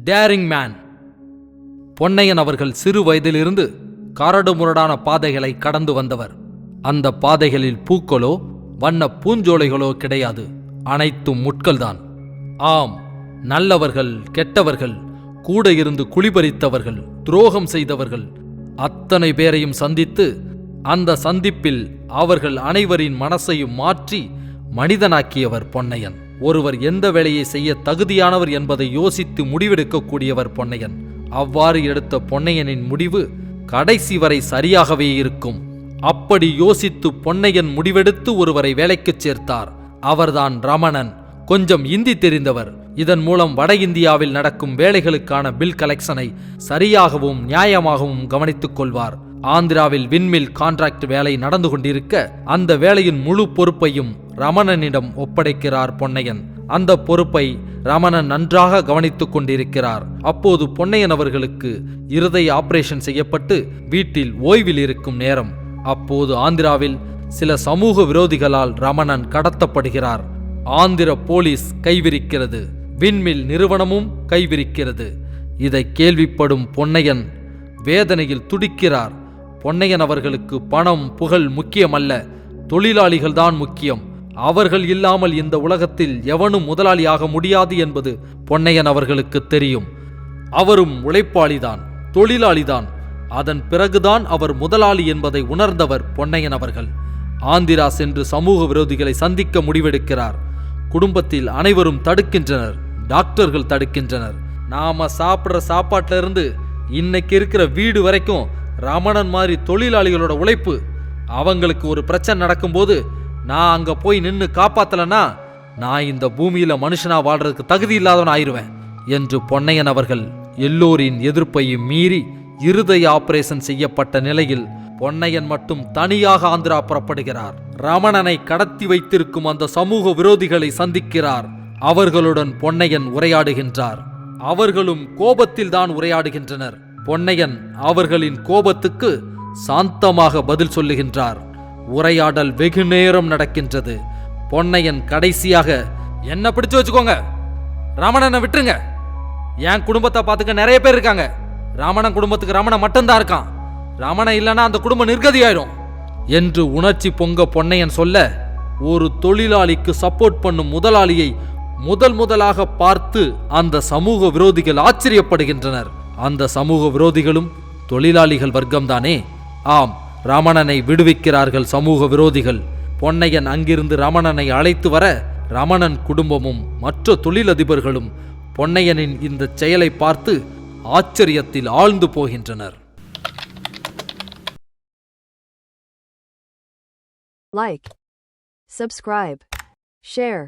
Daring man. Ponnaiyan அவர்கள் சிறு வயதிலிருந்து கரடுமுரடான பாதைகளை கடந்து வந்தவர். அந்த பாதைகளில் பூக்களோ வண்ண பூஞ்சோலைகளோ கிடையாது, அனைத்தும் முட்கள்தான். ஆம், நல்லவர்கள், கெட்டவர்கள், கூட இருந்து குளிபறித்தவர்கள், துரோகம் செய்தவர்கள், அத்தனை பேரையும் சந்தித்து அந்த சந்திப்பில் அவர்கள் அனைவரின் மனசையும் மாற்றி மனிதனாக்கியவர் பொன்னையன். ஒருவர் எந்த வேலையை செய்ய தகுதியானவர் என்பதை யோசித்து முடிவெடுக்கக்கூடியவர் பொன்னையன். அவ்வாறு எடுத்த பொன்னையனின் முடிவு கடைசி வரை சரியாகவே இருக்கும். அப்படி யோசித்து பொன்னையன் முடிவெடுத்து ஒருவரை வேலைக்குச் சேர்த்தார். அவர்தான் ரமணன். கொஞ்சம் இந்தி தெரிந்தவர். இதன் மூலம் வட இந்தியாவில் நடக்கும் வேலைகளுக்கான பில் கலெக்ஷனை சரியாகவும் நியாயமாகவும் கவனித்துக் கொள்வார். ஆந்திராவில் விண்மில் கான்ட்ராக்ட் வேலை நடந்து கொண்டிருக்க அந்த வேலையின் முழு பொறுப்பையும் ரமணனிடம் ஒப்படைக்கிறார் பொன்னையன். அந்த பொறுப்பை ரமணன் நன்றாக கவனித்துக் கொண்டிருக்கிறார். அப்போது பொன்னையன் அவர்களுக்கு இருதய ஆபரேஷன் செய்யப்பட்டு வீட்டில் ஓய்வில் இருக்கும் நேரம். அப்போது ஆந்திராவில் சில சமூக விரோதிகளால் ரமணன் கடத்தப்படுகிறார். ஆந்திர போலீஸ் கைவிரிக்கிறது, விண்மில் நிறுவனமும் கைவிரிக்கிறது. இதை கேள்விப்படும் பொன்னையன் வேதனையில் துடிக்கிறார். பொன்னையன் அவர்களுக்கு பணம் புகழ் முக்கியமல்ல, தொழிலாளிகள்தான் முக்கியம். அவர்கள் இல்லாமல் இந்த உலகத்தில் எவனும் முதலாளியாக முடியாது என்பது பொன்னையன் அவர்களுக்கு தெரியும். அவரும் உழைப்பாளிதான், தொழிலாளிதான். அதன் பிறகுதான் அவர் முதலாளி என்பதை உணர்ந்தவர் பொன்னையன் அவர்கள். ஆந்திரா சென்று சமூக விரோதிகளை சந்திக்க முடிவெடுக்கிறார். குடும்பத்தில் அனைவரும் தடுக்கின்றனர், டாக்டர்கள் தடுக்கின்றனர். நாம சாப்பிட்ற சாப்பாட்டில இருந்து இன்னைக்கு இருக்கிற வீடு வரைக்கும் ரமணன் மாதிரி தொழிலாளிகளோட உழைப்பு. அவங்களுக்கு ஒரு பிரச்சனை நடக்கும்போது நான் அங்க போய் நின்று காப்பாத்தலனா நான் இந்த பூமியில மனுஷனா வாழ்றதுக்கு தகுதி இல்லாதவன் ஆயிருவேன் என்று பொன்னையன் அவர்கள் எல்லோரின் எதிர்ப்பையும் மீறி இருதய ஆபரேஷன் செய்யப்பட்ட நிலையில் பொன்னையன் மட்டும் தனியாக ஆந்திரா புறப்படுகிறார். ரமணனை கடத்தி வைத்திருக்கும் அந்த சமூக விரோதிகளை சந்திக்கிறார். அவர்களுடன் பொன்னையன் உரையாடுகின்றார். அவர்களும் கோபத்தில் தான் உரையாடுகின்றனர். பொன்னையன் அவர்களின் கோபத்துக்கு சாந்தமாக பதில் சொல்லுகின்றார். உரையாடல் வெகு நேரம் நடக்கின்றது. பொன்னையன் கடைசியாக, என்ன பிடிச்சு வச்சுக்கோங்க, ரமணனை விட்டுருங்க. என் குடும்பத்தை பார்த்துக்க நிறைய பேர் இருக்காங்க. ரமணன் குடும்பத்துக்கு ரமணன் மட்டும்தான் இருக்கான். ரமணன் இல்லைன்னா அந்த குடும்பம் நிர்கதியாயிடும் என்று உணர்ச்சி பொங்க பொன்னையன் சொல்ல, ஒரு தொழிலாளிக்கு சப்போர்ட் பண்ணும் முதலாளியை முதலாக பார்த்து அந்த சமூக விரோதிகள் ஆச்சரியப்படுகின்றனர். அந்த சமூக விரோதிகளும் தொழிலாளிகள் வர்க்கம்தானே? ஆம், ரமணனை விடுவிக்கிறார்கள் சமூக விரோதிகள். பொன்னையன் அங்கிருந்து ரமணனை அழைத்து வர ரமணன் குடும்பமும் மற்ற தொழிலதிபர்களும் பொன்னையனின் இந்த செயலை பார்த்து ஆச்சரியத்தில் ஆழ்ந்து போகின்றனர். Like, subscribe, share.